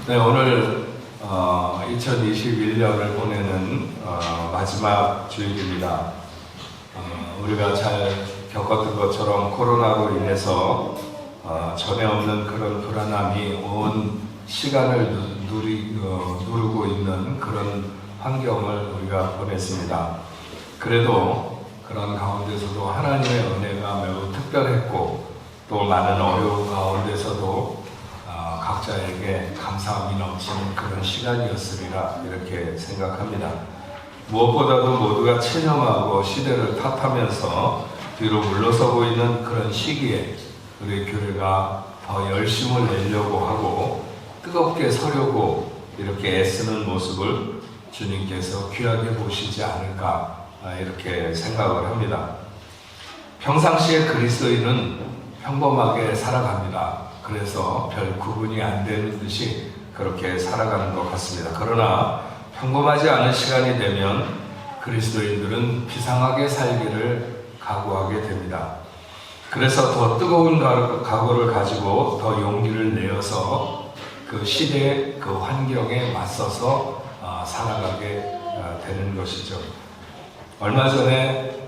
네, 오늘 2021년을 보내는 마지막 주일입니다. 우리가 잘 겪었던 것처럼 코로나로 인해서 전에 없는 그런 불안함이 온 시간을 누르고 있는 그런 환경을 우리가 보냈습니다. 그래도 그런 가운데서도 하나님의 은혜가 매우 특별했고 또 많은 어려움 가운데서도 각자에게 감사함이 넘치는 그런 시간이었으리라 이렇게 생각합니다. 무엇보다도 모두가 체념하고 시대를 탓하면서 뒤로 물러서고 있는 그런 시기에 우리 교회가 더 열심을 내려고 하고 뜨겁게 서려고 이렇게 애쓰는 모습을 주님께서 귀하게 보시지 않을까 이렇게 생각을 합니다. 평상시에 그리스도인은 평범하게 살아갑니다. 그래서 별 구분이 안 되는 듯이 그렇게 살아가는 것 같습니다. 그러나 평범하지 않은 시간이 되면 그리스도인들은 비상하게 살기를 각오하게 됩니다. 그래서 더 뜨거운 각오를 가지고 더 용기를 내어서 그 시대, 그 환경에 맞서서 살아가게 되는 것이죠. 얼마 전에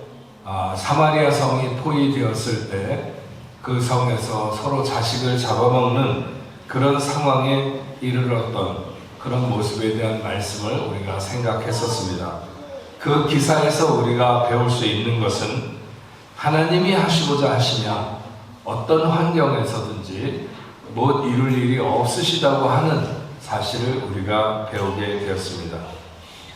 사마리아 성이 포위되었을 때 그 성에서 서로 자식을 잡아먹는 그런 상황에 이르렀던 그런 모습에 대한 말씀을 우리가 생각했었습니다. 그 기사에서 우리가 배울 수 있는 것은 하나님이 하시고자 하시면 어떤 환경에서든지 못 이룰 일이 없으시다고 하는 사실을 우리가 배우게 되었습니다.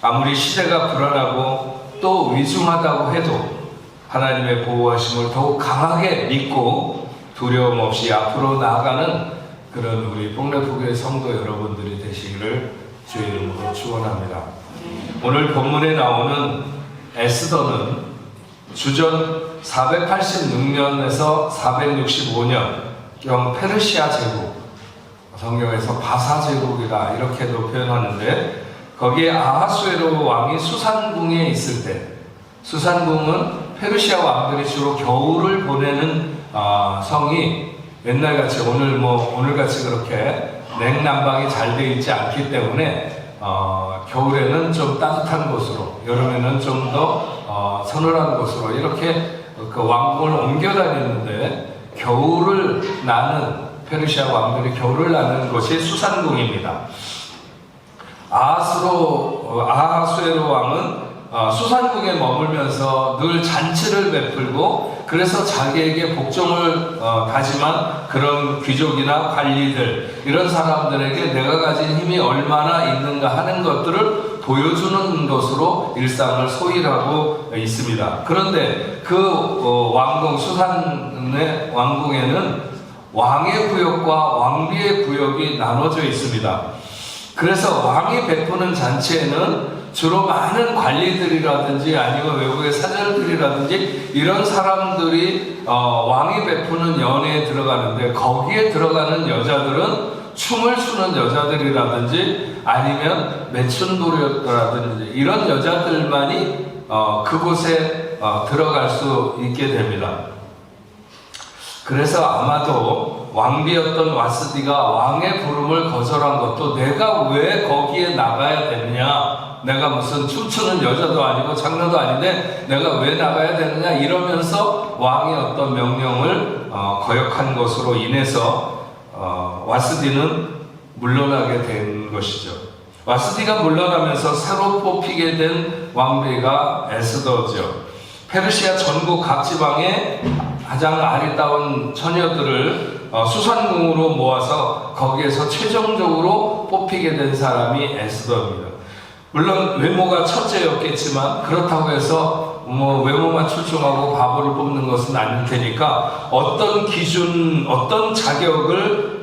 아무리 시대가 불안하고 또 위중하다고 해도 하나님의 보호하심을 더욱 강하게 믿고 두려움 없이 앞으로 나아가는 그런 우리 뽕레포교회 성도 여러분들이 되시기를 주의 이름으로 축원합니다. 오늘 본문에 나오는 에스더는 주전 486년에서 465년경 페르시아 제국, 성경에서 바사 제국이다 이렇게도 표현하는데 거기에 아하수에로 왕이 수산궁에 있을 때, 수산궁은 페르시아 왕들이 주로 겨울을 보내는 성이 옛날같이 오늘같이 그렇게 냉난방이 잘 되어 있지 않기 때문에 겨울에는 좀 따뜻한 곳으로, 여름에는 좀 더 서늘한 곳으로 이렇게 그 왕궁을 옮겨 다녔는데 겨울을 나는 페르시아 왕들이 겨울을 나는 곳이 수산궁입니다. 아하수에로 왕은 수산궁에 머물면서 늘 잔치를 베풀고 그래서 자기에게 복종을 다짐한 그런 귀족이나 관리들 이런 사람들에게 내가 가진 힘이 얼마나 있는가 하는 것들을 보여주는 것으로 일상을 소일하고 있습니다. 그런데 그 왕궁 수산의 왕궁에는 왕의 구역과 왕비의 구역이 나눠져 있습니다. 그래서 왕이 베푸는 잔치에는 주로 많은 관리들이라든지 아니면 외국의 사절들이라든지 이런 사람들이 왕이 베푸는 연회에 들어가는데 거기에 들어가는 여자들은 춤을 추는 여자들이라든지 아니면 매춘돌이라든지 이런 여자들만이 그곳에 들어갈 수 있게 됩니다. 그래서 아마도 왕비였던 와스디가 왕의 부름을 거절한 것도 내가 왜 거기에 나가야 되느냐, 내가 무슨 춤추는 여자도 아니고 장녀도 아닌데 내가 왜 나가야 되느냐 이러면서 왕의 어떤 명령을 거역한 것으로 인해서 와스디는 물러나게 된 것이죠. 와스디가 물러나면서 새로 뽑히게 된 왕비가 에스더죠. 페르시아 전국 각 지방에 가장 아리따운 처녀들을 수산궁으로 모아서 거기에서 최종적으로 뽑히게 된 사람이 에스더입니다. 물론 외모가 첫째였겠지만 그렇다고 해서 외모만 출중하고 바보를 뽑는 것은 아닐 테니까 어떤 기준, 어떤 자격을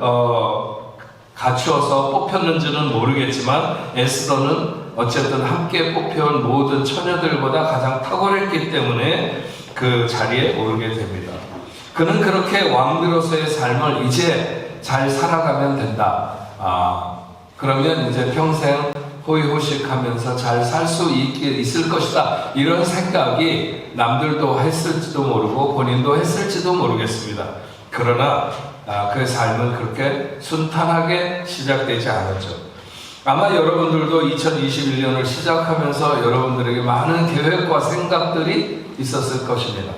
갖추어서 뽑혔는지는 모르겠지만 에스더는 어쨌든 함께 뽑혀온 모든 처녀들보다 가장 탁월했기 때문에 그 자리에 오르게 됩니다. 그는 그렇게 왕비로서의 삶을 이제 잘 살아가면 된다. 그러면 이제 평생 호의호식하면서 잘 살 수 있을 것이다. 이런 생각이 남들도 했을지도 모르고 본인도 했을지도 모르겠습니다. 그러나 그 삶은 그렇게 순탄하게 시작되지 않았죠. 아마 여러분들도 2021년을 시작하면서 여러분들에게 많은 계획과 생각들이 있었을 것입니다.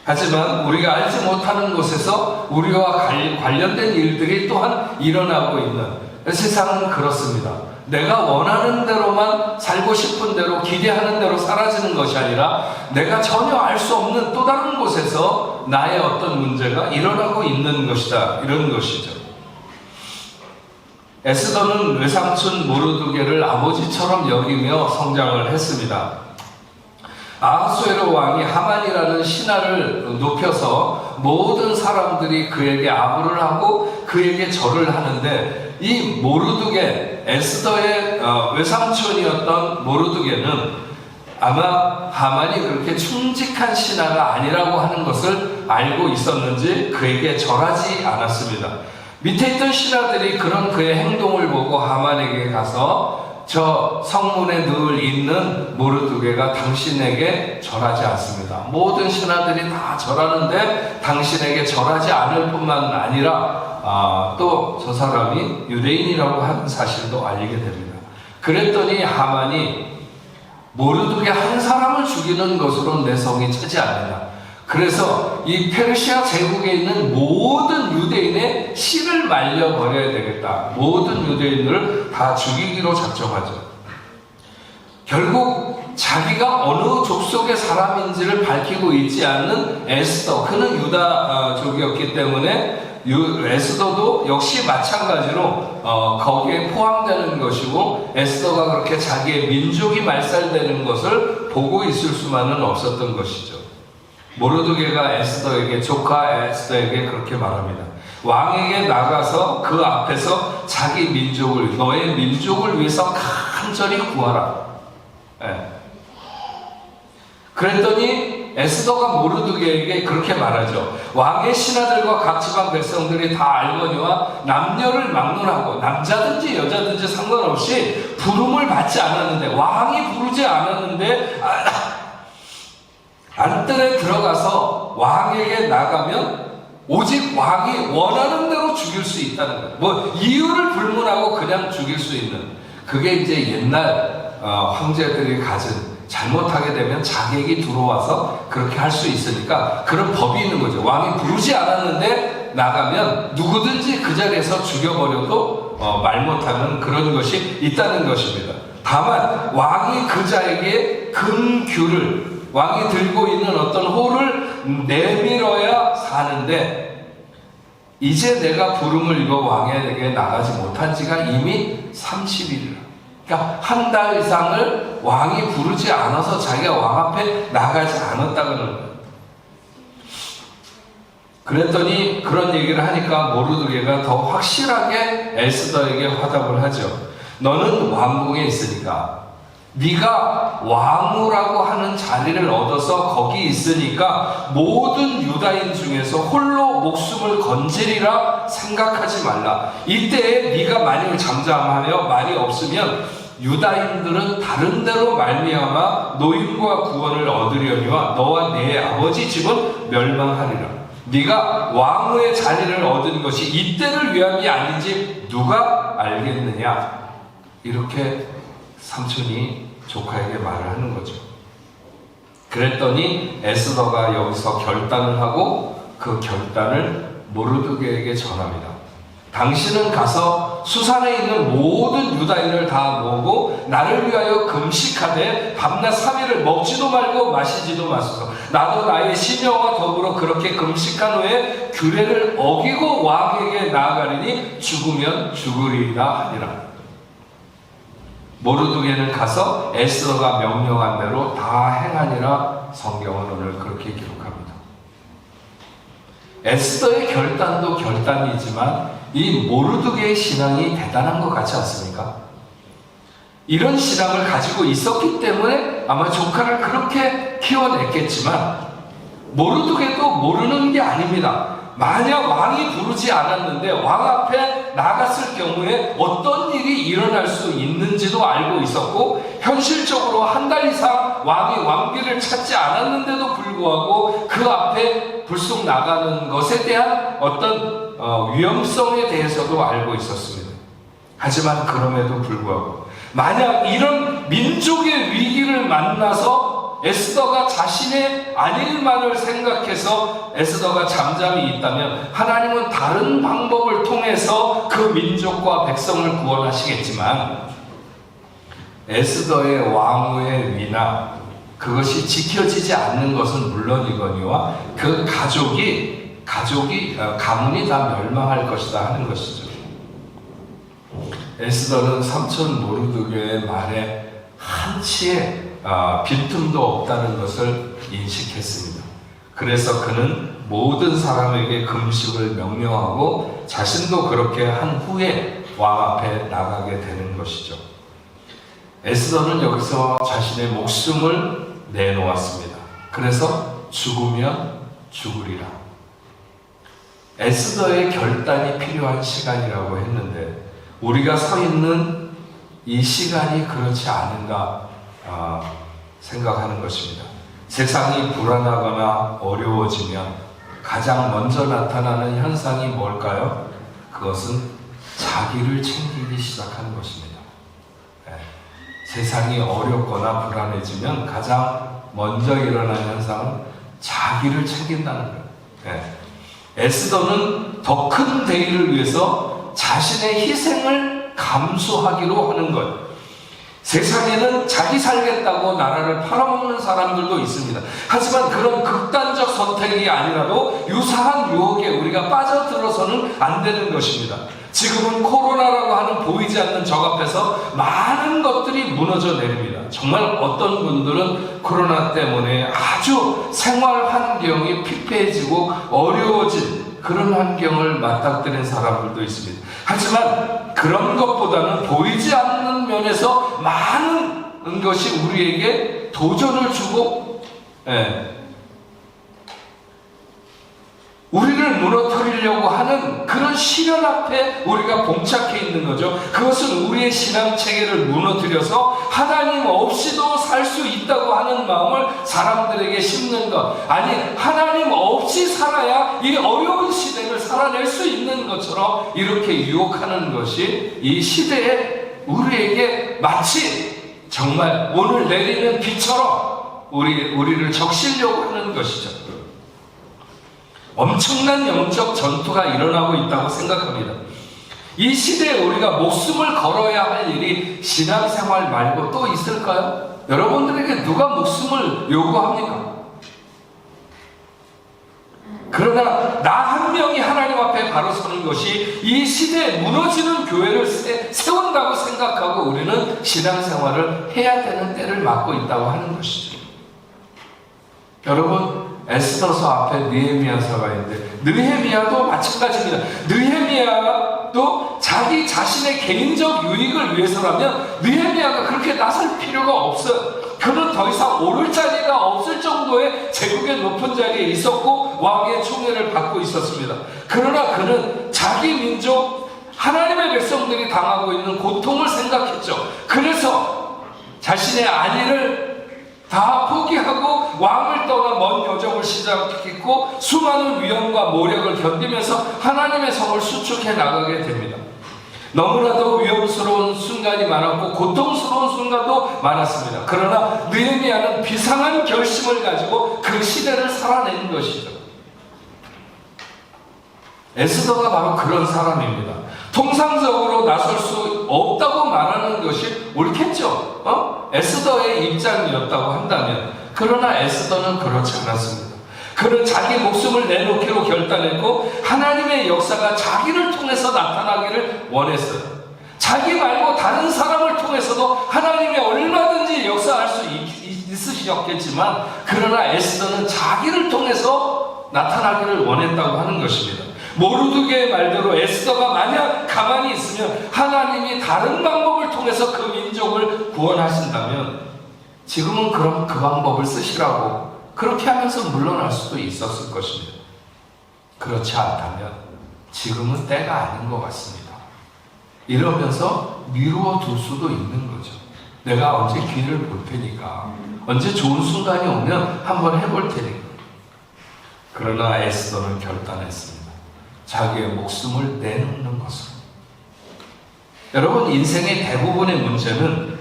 하지만 우리가 알지 못하는 곳에서 우리와 관련된 일들이 또한 일어나고 있는 세상은 그렇습니다. 내가 원하는 대로만 살고 싶은 대로 기대하는 대로 사라지는 것이 아니라 내가 전혀 알 수 없는 또 다른 곳에서 나의 어떤 문제가 일어나고 있는 것이다. 이런 것이죠. 에스더는 외삼촌 모르드게를 아버지처럼 여기며 성장을 했습니다. 아하수에로 왕이 하만이라는 신하를 높여서 모든 사람들이 그에게 아부를 하고 그에게 절을 하는데 이 모르드게, 에스더의 외삼촌이었던 모르드게는 아마 하만이 그렇게 충직한 신하가 아니라고 하는 것을 알고 있었는지 그에게 절하지 않았습니다. 밑에 있던 신하들이 그런 그의 행동을 보고 하만에게 가서 저 성문에 늘 있는 모르드게가 당신에게 절하지 않습니다. 모든 신하들이 다 절하는데 당신에게 절하지 않을 뿐만 아니라 또 저 사람이 유대인이라고 하는 사실도 알리게 됩니다. 그랬더니 하만이 모르드게 한 사람을 죽이는 것으로 내 성이 차지 않는다. 그래서 이 페르시아 제국에 있는 모든 유대인의 씨를 말려버려야 되겠다. 모든 유대인을 다 죽이기로 작정하죠. 결국 자기가 어느 족속의 사람인지를 밝히고 있지 않는 에스더, 그는 유다족이었기 때문에 에스더도 역시 마찬가지로 거기에 포함되는 것이고 에스더가 그렇게 자기의 민족이 말살되는 것을 보고 있을 수만은 없었던 것이죠. 모르드게가 에스더에게, 조카 에스더에게 그렇게 말합니다. 왕에게 나가서 그 앞에서 자기 민족을, 너의 민족을 위해서 간절히 구하라. 그랬더니 에스더가 모르드게에게 그렇게 말하죠. 왕의 신하들과 각 지방 백성들이 다 알거니와 남녀를 막론하고 남자든지 여자든지 상관없이 부름을 받지 않았는데, 왕이 부르지 않았는데 안뜰에 들어가서 왕에게 나가면 오직 왕이 원하는 대로 죽일 수 있다는 거예요. 뭐 이유를 불문하고 그냥 죽일 수 있는, 그게 이제 옛날 황제들이 가진, 잘못하게 되면 자객이 들어와서 그렇게 할 수 있으니까 그런 법이 있는 거죠. 왕이 부르지 않았는데 나가면 누구든지 그 자리에서 죽여버려도 말 못하는 그런 것이 있다는 것입니다. 다만 왕이 그 자에게 금규를, 왕이 들고 있는 어떤 호를 내밀어야 사는데, 이제 내가 부름을 입어 왕에게 나가지 못한 지가 이미 30일이라. 그러니까 한 달 이상을 왕이 부르지 않아서 자기가 왕 앞에 나가지 않았다는 거예요. 그랬더니 그런 얘기를 하니까 모르드게가 더 확실하게 에스더에게 화답을 하죠. 너는 왕궁에 있으니까, 네가 왕후라고 하는 자리를 얻어서 거기 있으니까 모든 유다인 중에서 홀로 목숨을 건지리라 생각하지 말라. 이때에 네가 만일 잠잠하며 말이 없으면 유다인들은 다른 데로 말미암아 노임과 구원을 얻으려니와 너와 네 아버지 집은 멸망하리라. 네가 왕후의 자리를 얻은 것이 이때를 위함이 아닌지 누가 알겠느냐. 이렇게 삼촌이 조카에게 말을 하는 거죠. 그랬더니 에스더가 여기서 결단을 하고 그 결단을 모르드게에게 전합니다. 당신은 가서 수산에 있는 모든 유다인을 다 모으고 나를 위하여 금식하되 밤낮 3일을 먹지도 말고 마시지도 마소서. 나도 나의 시녀와 더불어 그렇게 금식한 후에 규례를 어기고 왕에게 나아가리니 죽으면 죽으리이다 하니라. 모르드게는 가서 에스더가 명령한 대로 다 행하니라. 성경은 오늘 그렇게 기록합니다. 에스더의 결단도 결단이지만 이 모르드게의 신앙이 대단한 것 같지 않습니까? 이런 신앙을 가지고 있었기 때문에 아마 조카를 그렇게 키워냈겠지만, 모르드게도 모르는 게 아닙니다. 만약 왕이 부르지 않았는데 왕 앞에 나갔을 경우에 어떤 일이 일어날 수 있는지도 알고 있었고, 현실적으로 한 달 이상 왕이 왕비를 찾지 않았는데도 불구하고 그 앞에 불쑥 나가는 것에 대한 어떤 위험성에 대해서도 알고 있었습니다. 하지만 그럼에도 불구하고 만약 이런 민족의 위기를 만나서 에스더가 자신의 안일만을 생각해서 에스더가 잠잠히 있다면 하나님은 다른 방법을 통해서 그 민족과 백성을 구원하시겠지만 에스더의 왕후의 위나 그것이 지켜지지 않는 것은 물론이거니와 그 가문이 다 멸망할 것이다 하는 것이죠. 에스더는 삼촌 모르드게의 말에 한치의 빈틈도 없다는 것을 인식했습니다. 그래서 그는 모든 사람에게 금식을 명령하고 자신도 그렇게 한 후에 왕 앞에 나가게 되는 것이죠. 에스더는 여기서 자신의 목숨을 내놓았습니다. 그래서 죽으면 죽으리라. 에스더의 결단이 필요한 시간이라고 했는데 우리가 서 있는 이 시간이 그렇지 않은가 생각하는 것입니다. 세상이 불안하거나 어려워지면 가장 먼저 나타나는 현상이 뭘까요? 그것은 자기를 챙기기 시작하는 것입니다. 세상이 어렵거나 불안해지면 가장 먼저 일어나는 현상은 자기를 챙긴다는 거예요. 에스더는 더 큰 대의를 위해서 자신의 희생을 감수하기로 하는 것. 세상에는 자기 살겠다고 나라를 팔아먹는 사람들도 있습니다. 하지만 그런 극단적 선택이 아니라도 유사한 유혹에 우리가 빠져들어서는 안 되는 것입니다. 지금은 코로나라고 하는 보이지 않는 적 앞에서 많은 것들이 무너져 내립니다. 정말 어떤 분들은 코로나 때문에 아주 생활 환경이 피폐해지고 어려워진 그런 환경을 맞닥뜨린 사람들도 있습니다. 하지만 그런 것보다는 보이지 않는 면에서 많은 것이 우리에게 도전을 주고 우리를 무너뜨리려고 하는 그런 시련 앞에 우리가 봉착해 있는 거죠. 그것은 우리의 신앙 체계를 무너뜨려서 하나님 없이도 살 수 있다고 하는 마음을 사람들에게 심는 것. 아니, 하나님 없이 살아야 이 어려운 시대를 살아낼 수 있는 것처럼 이렇게 유혹하는 것이 이 시대에 우리에게 마치 정말 오늘 내리는 비처럼 우리를 적시려고 하는 것이죠. 엄청난 영적 전투가 일어나고 있다고 생각합니다. 이 시대에 우리가 목숨을 걸어야 할 일이 신앙생활 말고 또 있을까요? 여러분들에게 누가 목숨을 요구합니까? 그러나 나 한 명이 하나님 앞에 바로 서는 것이 이 시대에 무너지는 교회를 세운다고 생각하고 우리는 신앙생활을 해야 되는 때를 맞고 있다고 하는 것이죠. 여러분, 에스더서 앞에 느헤미야서가 있는데 느헤미야도 마찬가지입니다. 느헤미야도 자기 자신의 개인적 유익을 위해서라면 느헤미야가 그렇게 나설 필요가 없어요. 그는 더 이상 오를 자리가 없을 정도의 제국의 높은 자리에 있었고 왕의 총애를 받고 있었습니다. 그러나 그는 자기 민족 하나님의 백성들이 당하고 있는 고통을 생각했죠. 그래서 자신의 안위를 다 포기하고 왕을 떠나 먼 여정을 시작했고 수많은 위험과 모략을 견디면서 하나님의 성을 수축해 나가게 됩니다. 너무나도 위험스러운 순간이 많았고 고통스러운 순간도 많았습니다. 그러나 느헤미야는 비상한 결심을 가지고 그 시대를 살아낸 것이죠. 에스더가 바로 그런 사람입니다. 통상적으로 나설 수 없다고 말하는 것이 옳겠죠. 에스더의 입장이었다고 한다면. 그러나 에스더는 그렇지 않았습니다. 그는 자기 목숨을 내놓기로 결단했고 하나님의 역사가 자기를 통해서 나타나기를 원했어요. 자기 말고 다른 사람을 통해서도 하나님이 얼마든지 역사할 수 있으셨겠지만 그러나 에스더는 자기를 통해서 나타나기를 원했다고 하는 것입니다. 모르드게의 말대로 에스더가 만약 가만히 있으면 하나님이 다른 방법을 통해서 그 민족을 구원하신다면 지금은 그럼 그 방법을 쓰시라고 그렇게 하면서 물러날 수도 있었을 것입니다. 그렇지 않다면 지금은 때가 아닌 것 같습니다. 이러면서 미루어 둘 수도 있는 거죠. 내가 언제 기회를 볼 테니까 언제 좋은 순간이 오면 한번 해볼 테니까. 그러나 에스더는 결단했습니다. 자기의 목숨을 내놓는 것을. 여러분, 인생의 대부분의 문제는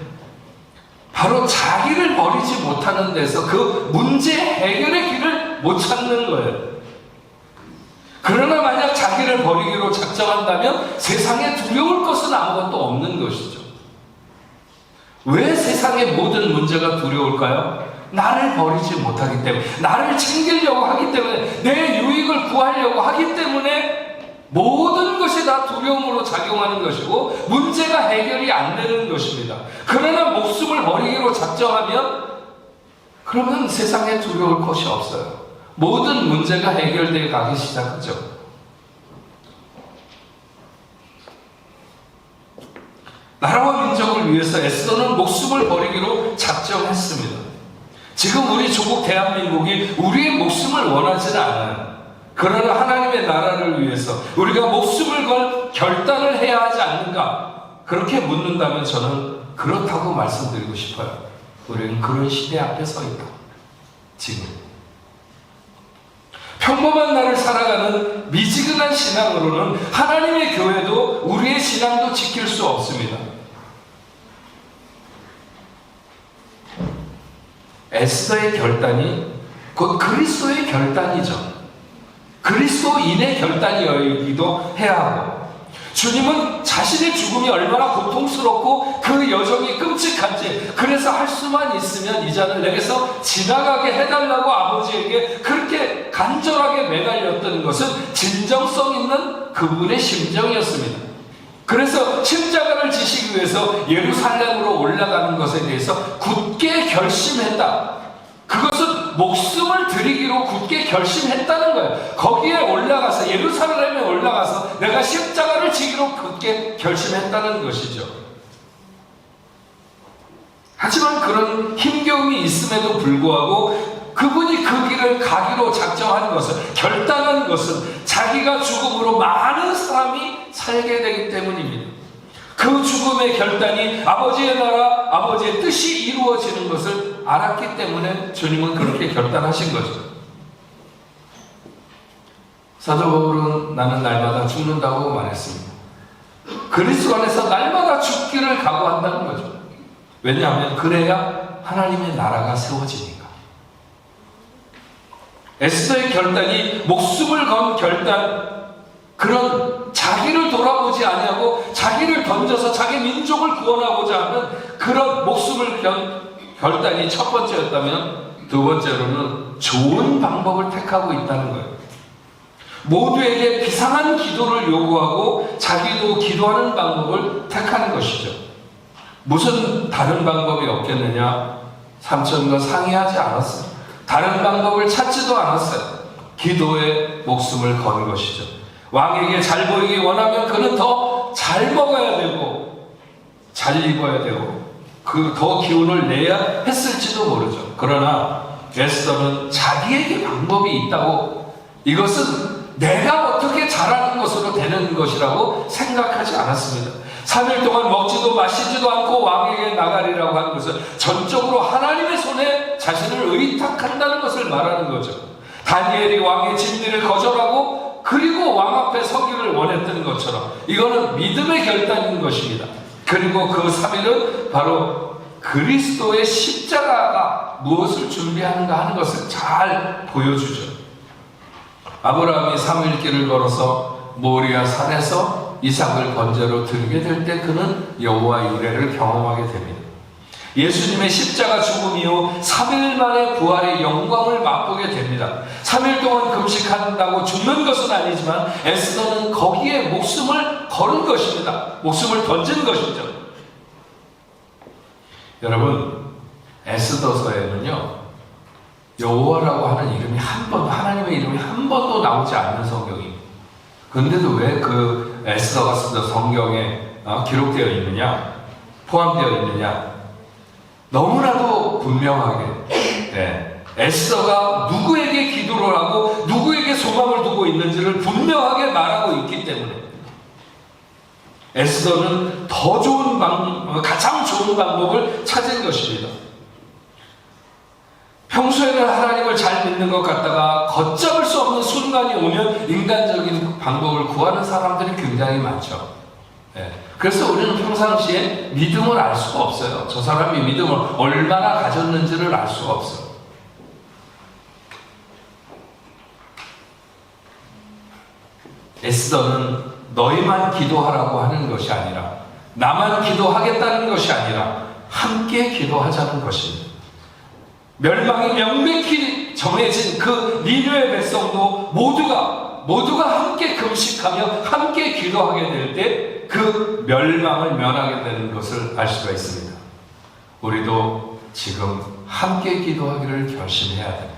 바로 자기를 버리지 못하는 데서 그 문제 해결의 길을 못 찾는 거예요. 그러나 만약 자기를 버리기로 작정한다면 세상에 두려울 것은 아무것도 없는 것이죠. 왜 세상의 모든 문제가 두려울까요? 나를 버리지 못하기 때문에, 나를 챙기려고 하기 때문에, 내 유익을 구하려고 하기 때문에 모든 것이 다 두려움으로 작용하는 것이고 문제가 해결이 안 되는 것입니다. 그러나 목숨을 버리기로 작정하면 그러면 세상에 두려울 것이 없어요. 모든 문제가 해결되어 가기 시작하죠. 나라와 민족을 위해서 에스더는 목숨을 버리기로 작정했습니다. 지금 우리 조국 대한민국이 우리의 목숨을 원하지는 않아요. 그러나 하나님의 나라를 위해서 우리가 목숨을 걸 결단을 해야 하지 않는가? 그렇게 묻는다면 저는 그렇다고 말씀드리고 싶어요. 우리는 그런 시대 앞에 서 있다. 지금 평범한 날을 살아가는 미지근한 신앙으로는 하나님의 교회도 우리의 신앙도 지킬 수 없습니다. 에스더의 결단이 곧 그리스도의 결단이죠. 그리스도인의 결단이기도 해야 하고, 주님은 자신의 죽음이 얼마나 고통스럽고 그 여정이 끔찍한지, 그래서 할 수만 있으면 이 잔을 내게서 지나가게 해달라고 아버지에게 그렇게 간절하게 매달렸던 것은 진정성 있는 그분의 심정이었습니다. 그래서 십자가를 지시기 위해서 예루살렘으로 올라가는 것에 대해서 굳게 결심했다. 그것은 목숨을 드리기로 굳게 결심했다는 거예요. 거기에 올라가서, 예루살렘에 올라가서 내가 십자가를 지기로 굳게 결심했다는 것이죠. 하지만 그런 힘겨움이 있음에도 불구하고 그분이 그 길을 가기로 작정한 것은, 결단한 것은 자기가 죽음으로 많은 사람이 살게 되기 때문입니다. 그 죽음의 결단이 아버지의 나라, 아버지의 뜻이 이루어지는 것을 알았기 때문에 주님은 그렇게 결단하신 거죠. 사도 바울은 나는 날마다 죽는다고 말했습니다. 그리스도 안에서 날마다 죽기를 각오한다는 거죠. 왜냐하면 그래야 하나님의 나라가 세워지니까. 에스더의 결단이 목숨을 건 결단, 그런 자기를 돌아보지 아니하고 자기를 던져서 자기 민족을 구원하고자 하는 그런 목숨을 결단이 첫 번째였다면, 두 번째로는 좋은 방법을 택하고 있다는 거예요. 모두에게 비상한 기도를 요구하고 자기도 기도하는 방법을 택하는 것이죠. 무슨 다른 방법이 없겠느냐? 삼촌과 상의하지 않았어요. 다른 방법을 찾지도 않았어요. 기도에 목숨을 건 것이죠. 왕에게 잘 보이기 원하면 그는 더 잘 먹어야 되고 잘 입어야 되고 더 기운을 내야 했을지도 모르죠. 그러나 에스더는 자기에게 방법이 있다고, 이것은 내가 어떻게 잘하는 것으로 되는 것이라고 생각하지 않았습니다. 3일 동안 먹지도 마시지도 않고 왕에게 나가리라고 하는 것은 전적으로 하나님의 손에 자신을 의탁한다는 것을 말하는 거죠. 다니엘이 왕의 진리를 거절하고 그리고 왕 앞에 서기를 원했던 것처럼 이거는 믿음의 결단인 것입니다. 그리고 그 3일은 바로 그리스도의 십자가가 무엇을 준비하는가 하는 것을 잘 보여주죠. 아브라함이 3일 길을 걸어서 모리아 산에서 이삭을 번제로 드리게 될 때 그는 여호와 이레를 경험하게 됩니다. 예수님의 십자가 죽음 이후 3일 만에 부활의 영광을 맛보게 됩니다. 3일 동안 금식한다고 죽는 것은 아니지만 에스더는 거기에 목숨을 걸은 것입니다. 목숨을 던진 것이죠. 여러분, 에스더서에는요, 여호와라고 하는 이름이 한 번도, 하나님의 이름이 한 번도 나오지 않는 성경입니다. 그런데도 왜 그 에스더가 쓴 성경에 기록되어 있느냐, 포함되어 있느냐, 너무나도 분명하게 에스더가 누구에게 기도를 하고 누구에게 소망을 두고 있는지를 분명하게 말하고 있기 때문에 에스더는 더 좋은 가장 좋은 방법을 찾은 것입니다. 평소에는 하나님을 잘 믿는 것 같다가 걷잡을 수 없는 순간이 오면 인간적인 방법을 구하는 사람들이 굉장히 많죠. 그래서 우리는 평상시에 믿음을 알 수가 없어요. 저 사람이 믿음을 얼마나 가졌는지를 알 수가 없어요. 에스더는 너희만 기도하라고 하는 것이 아니라, 나만 기도하겠다는 것이 아니라 함께 기도하자는 것입니다. 멸망이 명백히 정해진 그 니느웨 백성도 모두가 함께 금식하며 함께 기도하게 될 때 그 멸망을 면하게 되는 것을 알 수가 있습니다. 우리도 지금 함께 기도하기를 결심해야 됩니다.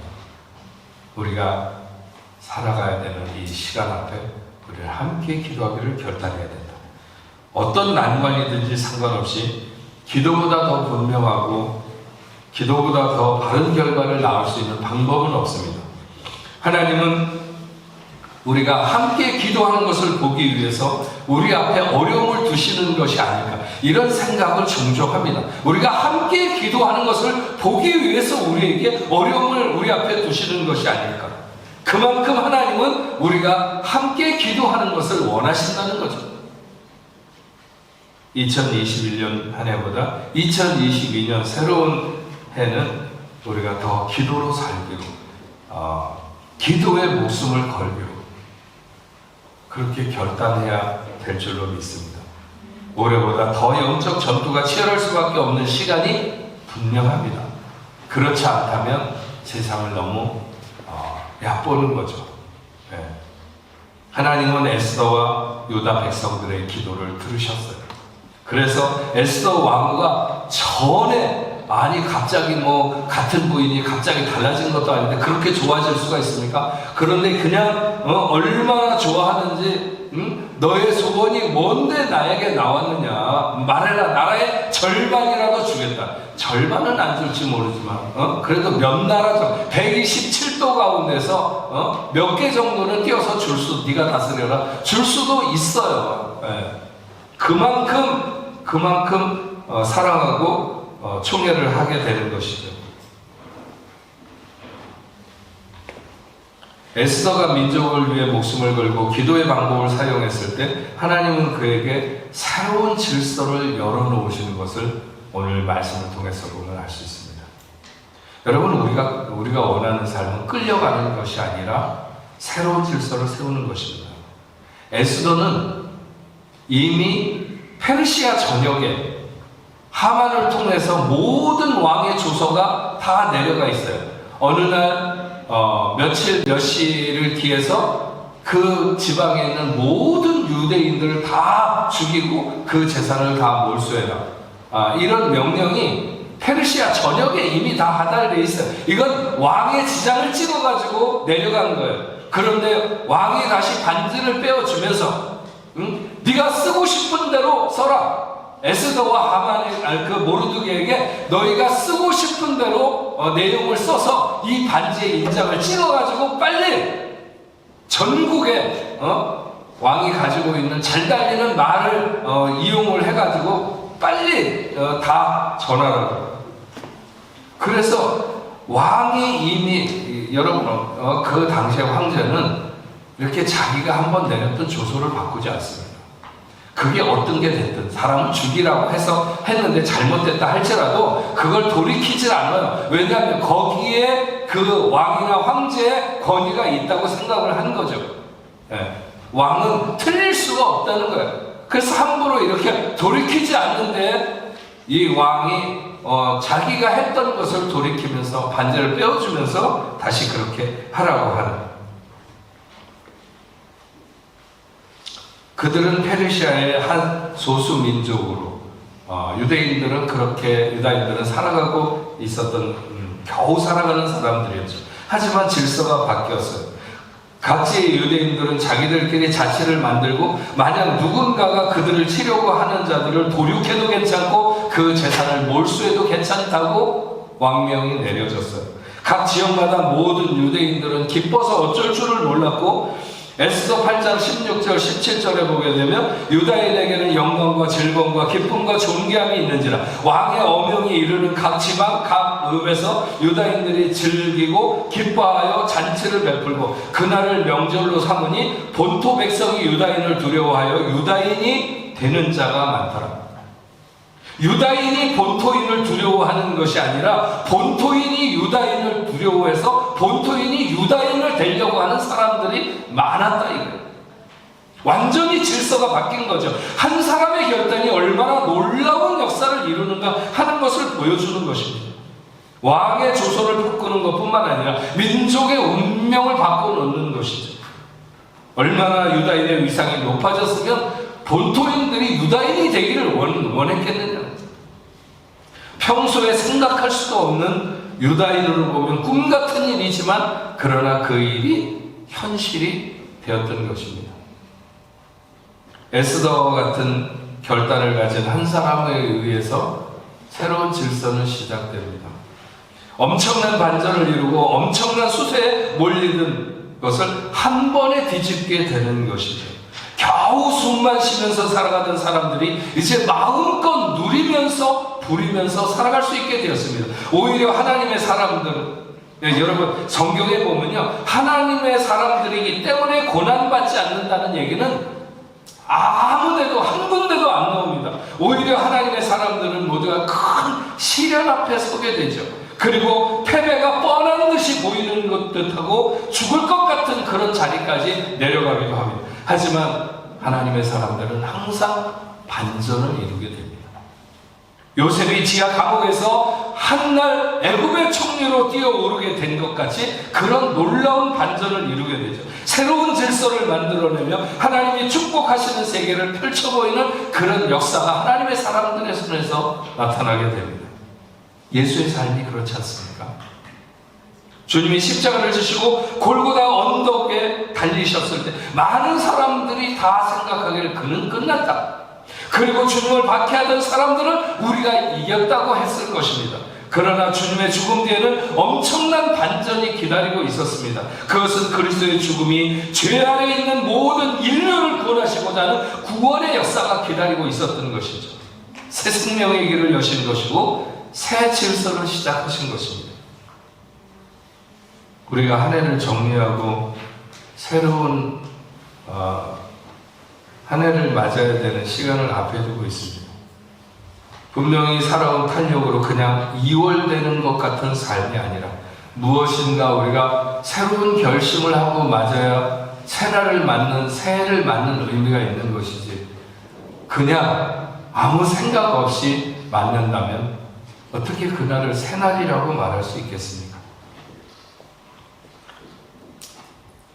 우리가 살아가야 되는 이 시간 앞에 우리는 함께 기도하기를 결단해야 된다. 어떤 난관이든지 상관없이 기도보다 더 분명하고 기도보다 더 바른 결과를 낳을 수 있는 방법은 없습니다. 하나님은 우리가 함께 기도하는 것을 보기 위해서 우리 앞에 어려움을 두시는 것이 아닐까, 이런 생각을 종종 합니다. 우리가 함께 기도하는 것을 보기 위해서 우리에게 어려움을 우리 앞에 두시는 것이 아닐까. 그만큼 하나님은 우리가 함께 기도하는 것을 원하신다는 거죠. 2021년 한 해보다 2022년 새로운 해는 우리가 더 기도로 살기로, 기도에 목숨을 걸기로 그렇게 결단해야 될 줄로 믿습니다. 올해보다 더 영적 전투가 치열할 수밖에 없는 시간이 분명합니다. 그렇지 않다면 세상을 너무 얕보는 거죠. 하나님은 에스더와 유다 백성들의 기도를 들으셨어요. 그래서 에스더 왕후가 전에, 아니 갑자기 같은 부인이 갑자기 달라진 것도 아닌데 그렇게 좋아질 수가 있습니까? 그런데 그냥 얼마나 좋아하는지, 너의 소원이 뭔데 나에게 나왔느냐 말해라. 나라의 절반이라도 주겠다. 절반은 안 줄지 모르지만 그래도 몇 나라 정도, 127도 가운데서 몇 개 정도는 띄어서 네가 다스려라 줄 수도 있어요. 그만큼 사랑하고 총애를 하게 되는 것이죠. 에스더가 민족을 위해 목숨을 걸고 기도의 방법을 사용했을 때 하나님은 그에게 새로운 질서를 열어놓으시는 것을 오늘 말씀을 통해서 보면 알 수 있습니다. 여러분, 우리가 원하는 삶은 끌려가는 것이 아니라 새로운 질서를 세우는 것입니다. 에스더는 이미 페르시아 전역에 하만을 통해서 모든 왕의 조서가 다 내려가 있어요. 어느 날 며칠 몇 시를 기해서 그 지방에 있는 모든 유대인들을 다 죽이고 그 재산을 다 몰수해라. 이런 명령이 페르시아 전역에 이미 다 하달되어 있어요. 이건 왕의 지장을 찍어가지고 내려간 거예요. 그런데 왕이 다시 반지를 빼어주면서 네가 쓰고 싶은 대로 써라. 에스더와 하만의 그 모르드게에게 너희가 쓰고 싶은 대로 내용을 써서 이 반지의 인장을 찍어가지고 빨리 전국에 왕이 가지고 있는 잘 달리는 말을 이용을 해가지고 빨리 다 전하라고. 그래서 왕이 이미, 여러분, 그 당시의 황제는 이렇게 자기가 한번 내렸던 조서를 바꾸지 않습니다. 그게 어떤 게 됐든 사람을 죽이라고 해서 했는데 잘못됐다 할지라도 그걸 돌이키질 않아요. 왜냐하면 거기에 그 왕이나 황제의 권위가 있다고 생각을 한 거죠. 왕은 틀릴 수가 없다는 거예요. 그래서 함부로 이렇게 돌이키지 않는데 이 왕이 자기가 했던 것을 돌이키면서 반지를 빼어주면서 다시 그렇게 하라고 하는. 그들은 페르시아의 한 소수 민족으로, 유다인들은 살아가고 있었던, 겨우 살아가는 사람들이었죠. 하지만 질서가 바뀌었어요. 각지의 유대인들은 자기들끼리 자치를 만들고, 만약 누군가가 그들을 치려고 하는 자들을 도륙해도 괜찮고 그 재산을 몰수해도 괜찮다고 왕명이 내려졌어요. 각 지역마다 모든 유대인들은 기뻐서 어쩔 줄을 몰랐고, 에스더 8장 16절 17절에 보게 되면 유다인에게는 영광과 즐거움과 기쁨과 존귀함이 있는지라 왕의 어명이 이르는 각 지방 각 읍에서 유다인들이 즐기고 기뻐하여 잔치를 베풀고 그날을 명절로 삼으니 본토 백성이 유다인을 두려워하여 유다인이 되는 자가 많더라. 유다인이 본토인을 두려워하는 것이 아니라 본토인이 유다인을 두려워해서 본토인이 유다인을 되려고 하는 사람들이 많았다 이거예요. 완전히 질서가 바뀐 거죠. 한 사람의 결단이 얼마나 놀라운 역사를 이루는가 하는 것을 보여주는 것입니다. 왕의 조소를 바꾸는 것뿐만 아니라 민족의 운명을 바꿔놓는 것이죠. 얼마나 유다인의 위상이 높아졌으면 본토인들이 유다인이 되기를 원했겠느냐. 평소에 생각할 수도 없는 유다인으로 보면 꿈 같은 일이지만 그러나 그 일이 현실이 되었던 것입니다. 에스더 같은 결단을 가진 한 사람에 의해서 새로운 질서는 시작됩니다. 엄청난 반전을 이루고 엄청난 수세에 몰리는 것을 한 번에 뒤집게 되는 것이죠. 겨우 숨만 쉬면서 살아가던 사람들이 이제 마음껏 누리면서 부리면서 살아갈 수 있게 되었습니다. 오히려 하나님의 사람들은 여러분 성경에 보면요, 하나님의 사람들이기 때문에 고난받지 않는다는 얘기는 아무데도 한 군데도 안 나옵니다. 오히려 하나님의 사람들은 모두가 큰 시련 앞에 서게 되죠. 그리고 패배가 뻔한 듯이 보이는 것 듯하고 죽을 것 같은 그런 자리까지 내려가기도 합니다. 하지만 하나님의 사람들은 항상 반전을 이루게 됩니다. 요셉이 지하 감옥에서 한날 애굽의 총리로 뛰어오르게 된 것 같이 그런 놀라운 반전을 이루게 되죠. 새로운 질서를 만들어내며 하나님이 축복하시는 세계를 펼쳐보이는 그런 역사가 하나님의 사람들의 손에서 나타나게 됩니다. 예수의 삶이 그렇지 않습니까? 주님이 십자가를 지시고 골고다 언덕에 달리셨을 때 많은 사람들이 다 생각하기를 그는 끝났다. 그리고 주님을 박해하던 사람들은 우리가 이겼다고 했을 것입니다. 그러나 주님의 죽음 뒤에는 엄청난 반전이 기다리고 있었습니다. 그것은 그리스도의 죽음이 죄 아래 있는 모든 인류를 구원하시고자 하는 구원의 역사가 기다리고 있었던 것이죠. 새 생명의 길을 여신 것이고 새 질서를 시작하신 것입니다. 우리가 한 해를 정리하고 새로운 한 해를 맞아야 되는 시간을 앞에 두고 있습니다. 분명히 살아온 탄력으로 그냥 이월되는 것 같은 삶이 아니라 무엇인가 우리가 새로운 결심을 하고 맞아야 새날을 맞는, 새해를 맞는 의미가 있는 것이지 그냥 아무 생각 없이 맞는다면 어떻게 그날을 새날이라고 말할 수 있겠습니까?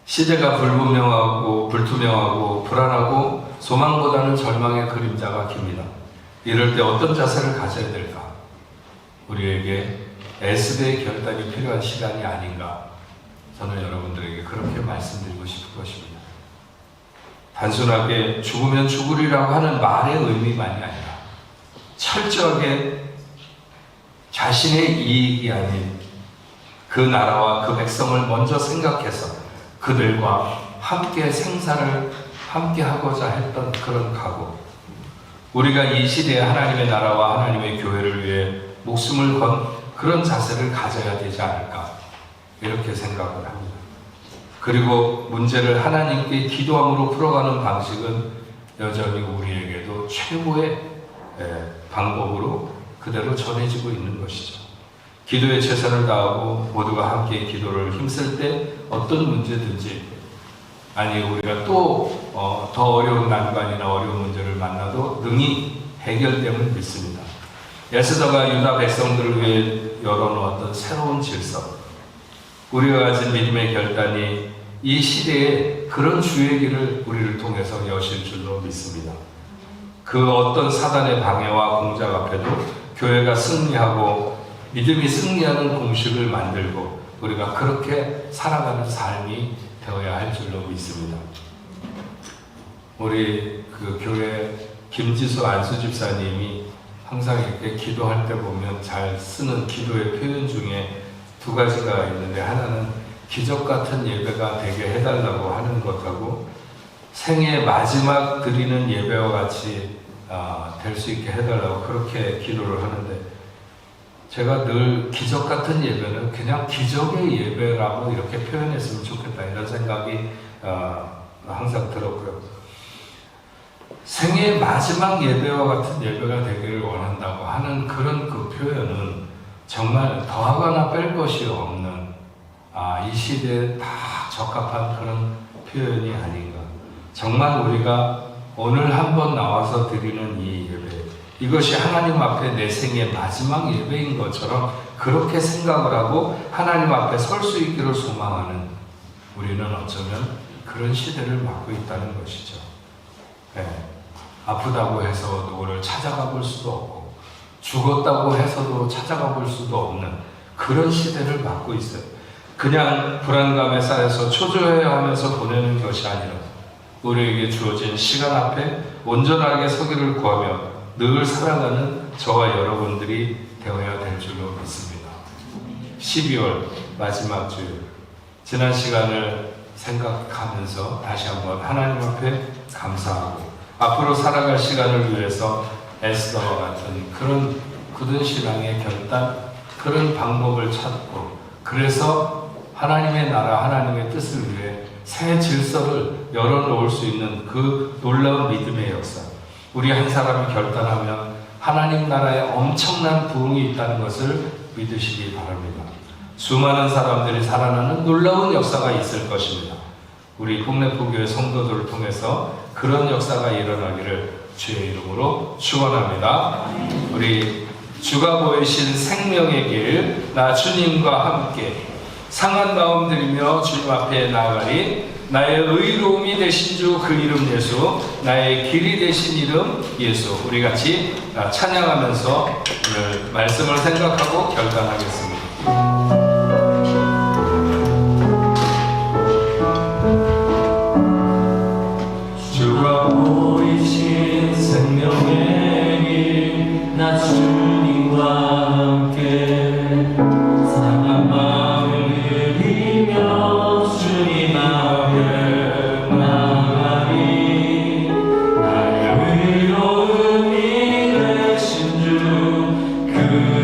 시대가 불분명하고 불투명하고 불안하고 소망보다는 절망의 그림자가 깁니다. 이럴 때 어떤 자세를 가져야 될까? 우리에게 에스더의 결단이 필요한 시간이 아닌가? 저는 여러분들에게 그렇게 말씀드리고 싶은 것입니다. 단순하게 죽으면 죽으리라고 하는 말의 의미만이 아니라 철저하게 자신의 이익이 아닌 그 나라와 그 백성을 먼저 생각해서 그들과 함께 생사를 함께 하고자 했던 그런 각오, 우리가 이 시대에 하나님의 나라와 하나님의 교회를 위해 목숨을 건 그런 자세를 가져야 되지 않을까 이렇게 생각을 합니다. 그리고 문제를 하나님께 기도함으로 풀어가는 방식은 여전히 우리에게도 최고의 방법으로 그대로 전해지고 있는 것이죠. 기도에 최선을 다하고 모두가 함께 기도를 힘쓸 때 어떤 문제든지, 아니 우리가 또 더 어려운 난관이나 어려운 문제를 만나도 능히 해결됨을 믿습니다. 에스더가 유다 백성들을 위해 열어놓았던 새로운 질서, 우리가 가진 믿음의 결단이 이 시대에 그런 주의 길을 우리를 통해서 여실 줄로 믿습니다. 그 어떤 사단의 방해와 공작 앞에도 교회가 승리하고 믿음이 승리하는 공식을 만들고 우리가 그렇게 살아가는 삶이 되어야 할 줄로 믿습니다. 우리 그 교회 김지수 안수 집사님이 항상 이렇게 기도할 때 보면 잘 쓰는 기도의 표현 중에 두 가지가 있는데, 하나는 기적 같은 예배가 되게 해달라고 하는 것하고 생애 마지막 드리는 예배와 같이 될 수 있게 해달라고 그렇게 기도를 하는데, 제가 늘 기적 같은 예배는 그냥 기적의 예배라고 이렇게 표현했으면 좋겠다 이런 생각이 항상 들었고요. 생애 마지막 예배와 같은 예배가 되기를 원한다고 하는 그런 그 표현은 정말 더하거나 뺄 것이 없는 이 시대에 다 적합한 그런 표현이 아닌가. 정말 우리가 오늘 한번 나와서 드리는 이 예배, 이것이 하나님 앞에 내 생의 마지막 예배인 것처럼 그렇게 생각을 하고 하나님 앞에 설 수 있기를 소망하는, 우리는 어쩌면 그런 시대를 맞고 있다는 것이죠. 네. 아프다고 해서 누구를 찾아가 볼 수도 없고 죽었다고 해서도 찾아가 볼 수도 없는 그런 시대를 맞고 있어요. 그냥 불안감에 쌓여서 초조해하면서 보내는 것이 아니라 우리에게 주어진 시간 앞에 온전하게 서기를 구하며 늘 살아가는 저와 여러분들이 되어야 될 줄로 믿습니다. 12월 마지막 주일, 지난 시간을 생각하면서 다시 한번 하나님 앞에 감사하고 앞으로 살아갈 시간을 위해서 에스더와 같은 그런 굳은 신앙의 결단, 그런 방법을 찾고, 그래서 하나님의 나라, 하나님의 뜻을 위해 새 질서를 열어놓을 수 있는 그 놀라운 믿음의 역사, 우리 한 사람이 결단하면 하나님 나라에 엄청난 부흥이 있다는 것을 믿으시기 바랍니다. 수많은 사람들이 살아나는 놀라운 역사가 있을 것입니다. 우리 국내포교회 성도들을 통해서 그런 역사가 일어나기를 주의 이름으로 축원합니다. 우리 주가 보이신 생명의 길, 나 주님과 함께 상한 마음 들이며 주님 앞에 나아가리. 나의 의로움이 되신 주 그 이름 예수, 나의 길이 되신 이름 예수. 우리 같이 찬양하면서 오늘 말씀을 생각하고 결단하겠습니다. 주가 보이신 생명의 길, 나 주님과 함께 상한 마음을 들이며 주님 앞에 나아가리. 나의 의로움이 되신 주 그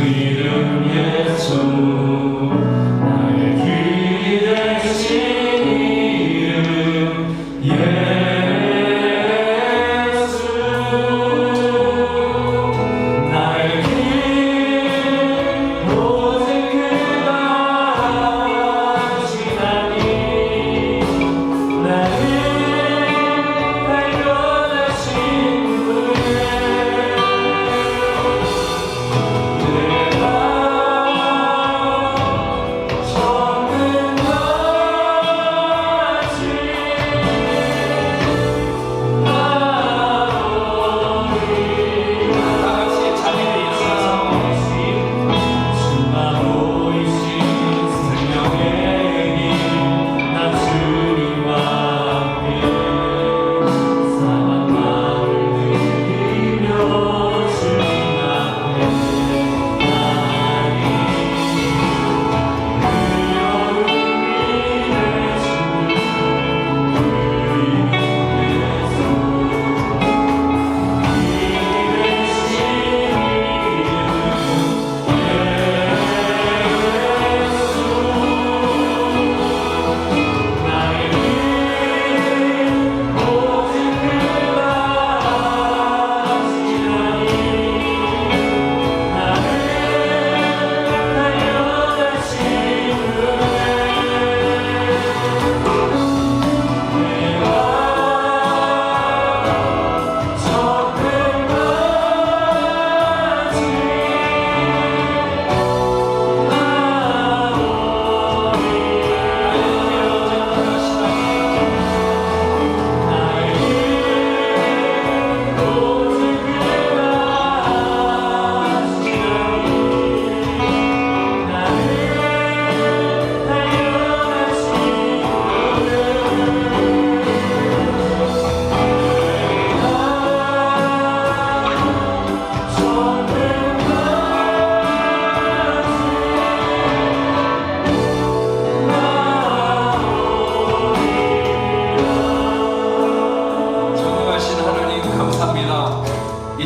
이름 예수,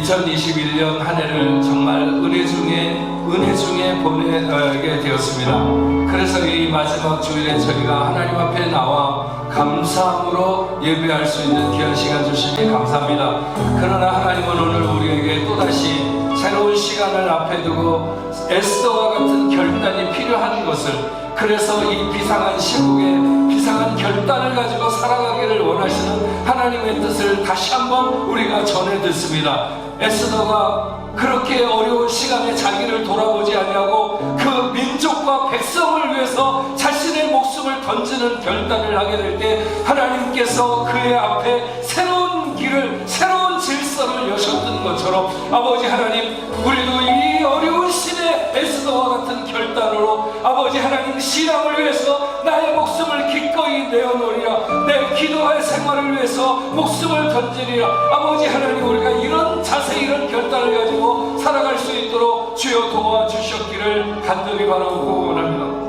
2021년 한 해를 정말 은혜 중에 보내게 되었습니다. 그래서 이 마지막 주일에 저희가 하나님 앞에 나와 감사함으로 예배할 수 있는 귀한 시간 주시니 감사합니다. 그러나 하나님은 오늘 우리에게 또다시 새로운 시간을 앞에 두고 에스더와 같은 결단이 필요한 것을, 그래서 이 비상한 시국에 비상한 결단을 가지고 살아가기를 원하시는 하나님의 뜻을 다시 한번 우리가 전해 듣습니다. 에스더가 그렇게 어려운 시간에 자기를 돌아보지 아니하고 그 민족과 백성을 위해서 자신의 목숨을 던지는 결단을 하게 될 때 하나님께서 그의 앞에 새로운 길을, 새로운 질서를 여셨던 것처럼 아버지 하나님, 우리도 이 어려운 시대 에스더와 같은 결단으로 아버지 하나님, 신앙을 위해서 나의 목숨을 기꺼이 내어놓으리라, 내 기도의 생활을 위해서 목숨을 던지리라. 아버지 하나님, 우리가 이런 자세, 이런 결단을 가지고 살아갈 수 있도록 주여 도와주셨기를 간절히 바라고 원합니다.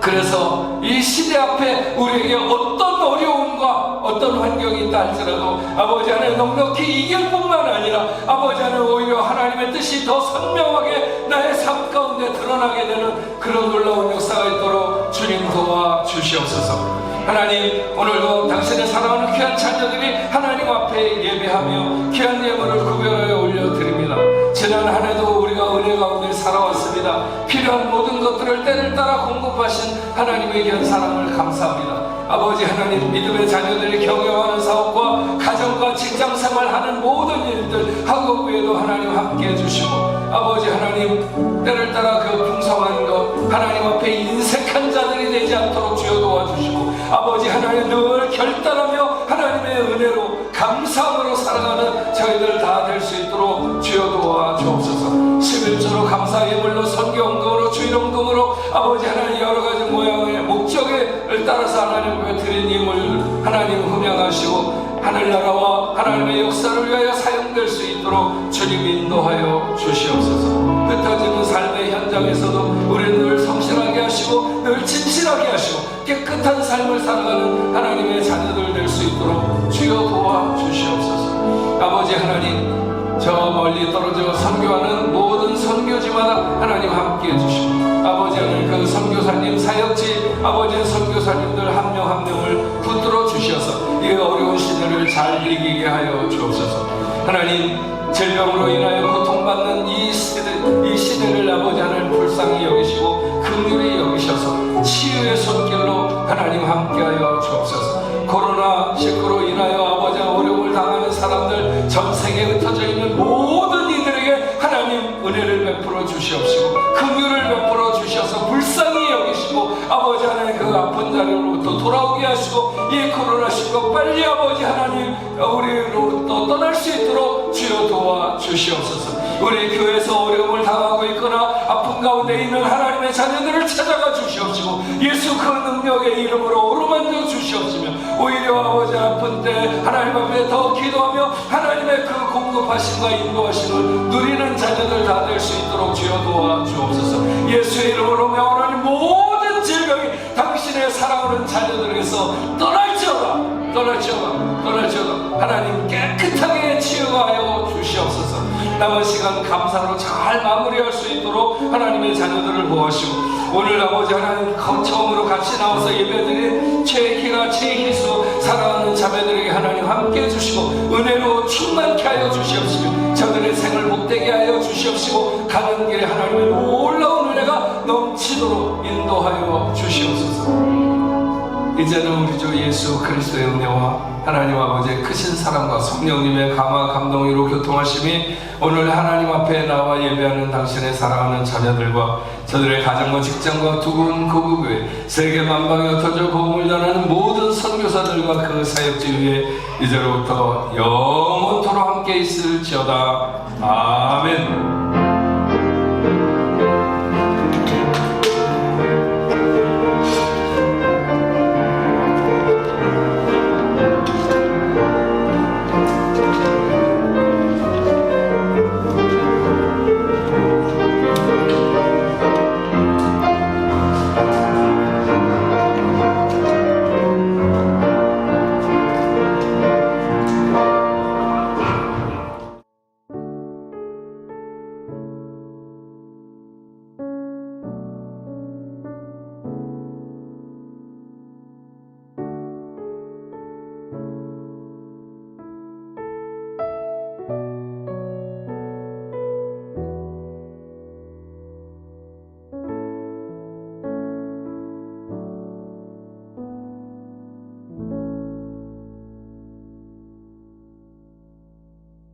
그래서 이 시대 앞에 우리에게 어떤 어려움과 어떤 환경이 있다 할지라도 아버지 하나님 넉넉히 이길 뿐만 아니라 아버지 하나님 오히려 하나님의 뜻이 더 선명하게 나의 삶 가운데 드러나게 되는 그런 놀라운 역사가 있도록 주님 도와주시옵소서. 하나님, 오늘도 당신의 사랑하는 귀한 자녀들이 하나님 앞에 예배하며 귀한 예물을 구별하여 올려드립니다. 지난 한 해도 우리가 은혜 가운데 살아왔습니다. 필요한 모든 것들을 때를 따라 공급하신 하나님의 귀한 사랑을 감사합니다. 아버지 하나님, 믿음의 자녀들이 경영하는 사업과 가정과 직장생활 하는 모든 일들, 학업에도 하나님 함께해 주시고 아버지 하나님, 때를 따라 그 풍성한 것 하나님 앞에 인색한 자들이 되지 않도록 주여 도와주시고 아버지 하나님, 늘 결단하며 하나님의 은혜로 감사함으로 살아가는 저희들 다 될 수 있도록 주여 도와주옵소서. 11조로 감사 예물로 선교헌금으로 주일헌금으로 아버지 하나님 여러 가지 모양의 목적을 따라서 하나님께 드린 예물 하나님 흠양하시고 하늘나라와 하나님의 역사를 위하여 사용될 수 있도록 주님 인도하여 주시옵소서. 흩어지는 삶의 현장에서도 우리를 늘 성실하게 하시고 늘 진실하게 하시고 깨끗한 삶을 살아가는 하나님의 자녀들 될 수 있도록 주여 도와주시옵소서. 아버지 하나님, 저 멀리 떨어져 선교하는 모든 선교지마다 하나님 함께해 주시고 아버지 하나님, 그 선교사님 사역지 아버지 선교사님들 한 명 한 명을 붙들어 주셔서 이 어려운 시대를 잘 이기게 하여 주옵소서. 하나님, 질병으로 인하여 고통받는 이 시대를 아버지 하나님 불쌍히 여기시고 긍휼히 여기셔서 치유의 손길로 하나님 함께하여 주옵소서. 코로나19로 인하여 아버지 어려움을 당하는 사람들, 전 세계에 흩어져 있는 모든 이들에게 하나님 은혜를 베풀어 주시옵시고 긍휼을 베풀어 주셔서 불쌍히 여기시고 아버지 하나님, 그 아픈 자리로부터 돌아오게 하시고 이 코로나19가 빨리 아버지 하나님 우리로부터 떠날 수 있도록 주여 도와주시옵소서. 우리 교회에서 어려움을 당하고 있거나 아픈 가운데 있는 하나님의 자녀들을 찾아가 주시옵시고 예수 그 능력의 이름으로 어루만져 주시옵시며 오히려 아버지 아픈 때 하나님 앞에 더 기도하며 하나님의 그 공급하심과 인도하심을 누리는 자녀들 다 될 수 있도록 주여 도와주옵소서. 예수의 이름으로 명하노니 모든 질병이 당신의 사랑하는 자녀들에게서 떠날지어다 하나님 깨끗하게 치유하여 주시옵소서. 남은 시간 감사로 잘 마무리할 수 있도록 하나님의 자녀들을 보호하시고 오늘 아버지 하나님 처음으로 같이 나와서 예배드린 최희라 최희수 사랑하는 자매들에게 하나님 함께 해주시고 은혜로 충만케 하여 주시옵시고 저들의 생을 복되게 하여 주시옵시고 가는 길에 하나님의 놀라운 은혜가 넘치도록 인도하여 주시옵소서. 이제는 우리 주 예수 그리스도의 은혜와 하나님 아버지의 크신 사랑과 성령님의 감화 감동으로 교통하심이 오늘 하나님 앞에 나와 예배하는 당신의 사랑하는 자녀들과 저들의 가정과 직장과 두군 고국교회 세계 만방에 흩어져 복음을 전하는 모든 선교사들과 그 사역지 위에 이제로부터 영원토록 함께 있을지어다. 아멘.